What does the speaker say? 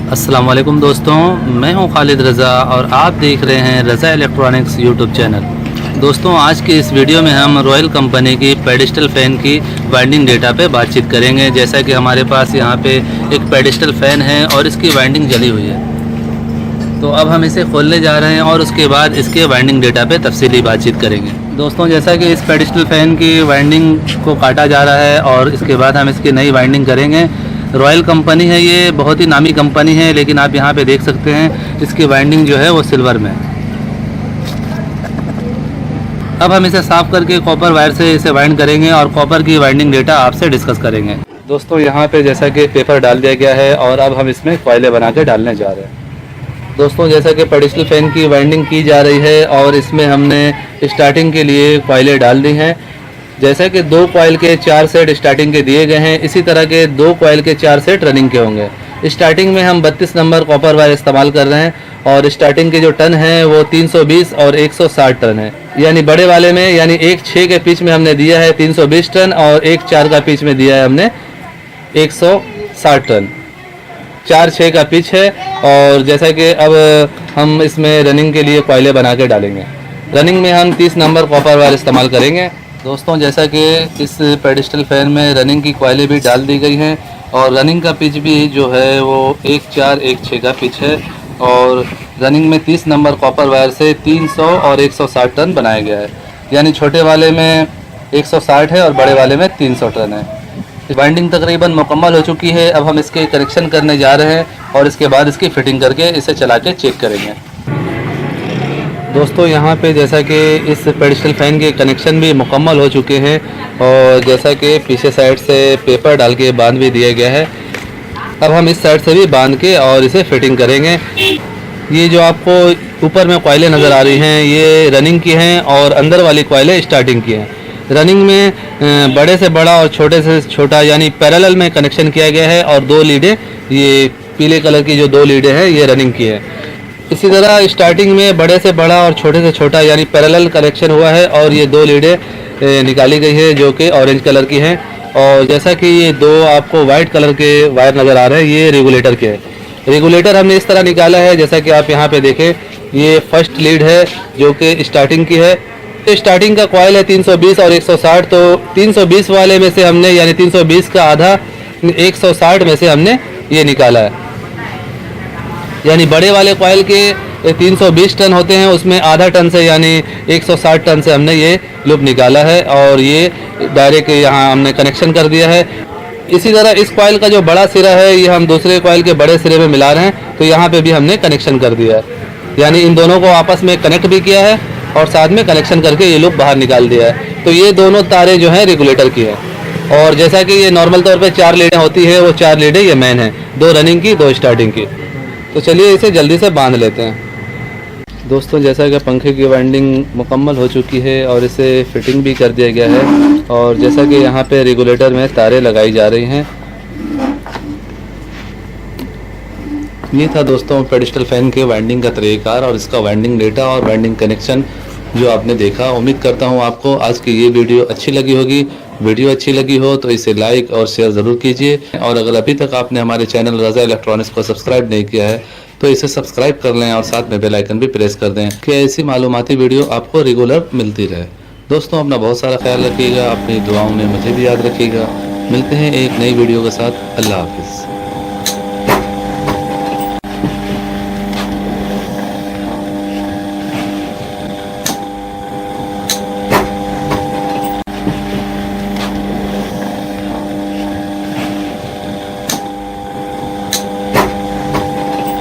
अस्सलाम वालेकुम दोस्तों, मैं हूं खालिद रज़ा और आप देख रहे हैं रज़ा इलेक्ट्रॉनिक्स यूट्यूब चैनल। दोस्तों, आज की इस वीडियो में हम रॉयल कंपनी की पेडिस्टल फ़ैन की वाइंडिंग डेटा पे बातचीत करेंगे। जैसा कि हमारे पास यहाँ पे एक पेडिस्टल फ़ैन है और इसकी वाइंडिंग जली हुई है, तो अब हम इसे खोलने जा रहे हैं और उसके बाद इसके वाइंडिंग डेटा पे तफसीली बातचीत करेंगे। दोस्तों, जैसा कि इस पेडिस्टल फ़ैन की वाइंडिंग को काटा जा रहा है और इसके बाद हम इसकी नई वाइंडिंग करेंगे। रॉयल कंपनी है, ये बहुत ही नामी कंपनी है, लेकिन आप यहाँ पे देख सकते हैं इसकी वाइंडिंग जो है वो सिल्वर में। अब हम इसे साफ़ करके कॉपर वायर से इसे वाइंड करेंगे और कॉपर की वाइंडिंग डेटा आपसे डिस्कस करेंगे। दोस्तों, यहाँ पे जैसा कि पेपर डाल दिया गया है और अब हम इसमें कॉइलें बना के डालने जा रहे हैं। दोस्तों, जैसा कि पेडिस्टल फ़ैन की वाइंडिंग की जा रही है और इसमें हमने स्टार्टिंग के लिए कॉइलें डाल दी हैं। जैसा कि 2 कॉइल के 4 सेट स्टार्टिंग के दिए गए हैं, इसी तरह के 2 कॉइल के 4 सेट रनिंग के होंगे। स्टार्टिंग में हम 32 नंबर कॉपर वायर इस्तेमाल कर रहे हैं और स्टार्टिंग के जो टन है वो 320 और 160 टन है। यानी बड़े वाले में, यानी एक 6 के पिच में हमने दिया है 320 टन और एक 4 का पिच में दिया है हमने 160 टन। 4-6 का पिच है। और जैसा कि अब हम इसमें रनिंग के लिए कॉइलें बना के डालेंगे। रनिंग में हम 30 नंबर कॉपर वायर इस्तेमाल करेंगे। दोस्तों, जैसा कि इस पेडिस्टल फ़ैन में रनिंग की कॉइलें भी डाल दी गई हैं और रनिंग का पिच भी जो है वो 1-4-1-6 का पिच है और रनिंग में 30 नंबर कॉपर वायर से 300 और 160 टन बनाया गया है। यानी छोटे वाले में 160 है और बड़े वाले में 300 टन है। वाइंडिंग तकरीबन मुकम्मल हो चुकी है। अब हम इसके कनेक्शन करने जा रहे हैं और इसके बाद इसकी फ़िटिंग करके इसे चला के चेक करेंगे। दोस्तों, यहाँ पे जैसा कि इस पेडिस्टल फ़ैन के कनेक्शन भी मुकम्मल हो चुके हैं और जैसा कि पीछे साइड से पेपर डाल के बांध भी दिया गया है। अब हम इस साइड से भी बांध के और इसे फिटिंग करेंगे। ये जो आपको ऊपर में कॉइलें नज़र आ रही हैं, ये रनिंग की हैं और अंदर वाली कॉइलें स्टार्टिंग की हैं। रनिंग में बड़े से बड़ा और छोटे से छोटा यानी पैरेलल में कनेक्शन किया गया है और 2 लीडें, ये पीले कलर की जो 2 लीडें हैं ये रनिंग की है। इसी तरह स्टार्टिंग में बड़े से बड़ा और छोटे से छोटा यानी पैरेलल कनेक्शन हुआ है और ये 2 लीडें निकाली गई है जो कि ऑरेंज कलर की हैं। और जैसा कि ये 2 आपको वाइट कलर के वायर नज़र आ रहे हैं, ये रेगुलेटर के हैं। रेगुलेटर हमने इस तरह निकाला है, जैसा कि आप यहाँ पे देखें, ये फर्स्ट लीड है जो कि स्टार्टिंग की है। स्टार्टिंग का कॉइल है 320 और 160, तो 320 वाले में से हमने यानी 320 का आधा 160 में से हमने ये निकाला है। यानी बड़े वाले कॉइल के 320 टन होते हैं, उसमें आधा टन से यानी 160 टन से हमने ये लूप निकाला है और ये डायरेक्ट यहाँ हमने कनेक्शन कर दिया है। इसी तरह इस कॉइल का जो बड़ा सिरा है ये हम दूसरे कॉइल के बड़े सिरे में मिला रहे हैं, तो यहाँ पे भी हमने कनेक्शन कर दिया है। यानी इन दोनों को आपस में कनेक्ट भी किया है और साथ में कनेक्शन करके ये लूप बाहर निकाल दिया है। तो ये दोनों तारें जो हैं रेगुलेटर की है। और जैसा कि ये नॉर्मल तौर पर 4 लीडें होती है, वो 4 लीडें ये मेन है, 2 रनिंग की 2 स्टार्टिंग की। तो चलिए इसे जल्दी से बांध लेते हैं। दोस्तों, जैसा कि पंखे की वाइंडिंग मुकम्मल हो चुकी है और इसे फिटिंग भी कर दिया गया है और जैसा कि यहाँ पे रेगुलेटर में तारें लगाई जा रही हैं। ये था दोस्तों पेडिस्टल फ़ैन के वाइंडिंग का तरीक़ाकार और इसका वाइंडिंग डेटा और वाइंडिंग कनेक्शन जो आपने देखा। उम्मीद करता हूँ आपको आज की ये वीडियो अच्छी लगी होगी। वीडियो अच्छी लगी हो तो इसे लाइक और शेयर ज़रूर कीजिए और अगर अभी तक आपने हमारे चैनल रज़ा इलेक्ट्रॉनिक्स को सब्सक्राइब नहीं किया है तो इसे सब्सक्राइब कर लें और साथ में बेल आइकन भी प्रेस कर दें कि ऐसी मालूमाती वीडियो आपको रेगुलर मिलती रहे। दोस्तों, अपना बहुत सारा ख्याल रखिएगा, अपनी दुआओं में मुझे भी याद रखिएगा। मिलते हैं एक नई वीडियो के साथ। अल्लाह हाफिज़।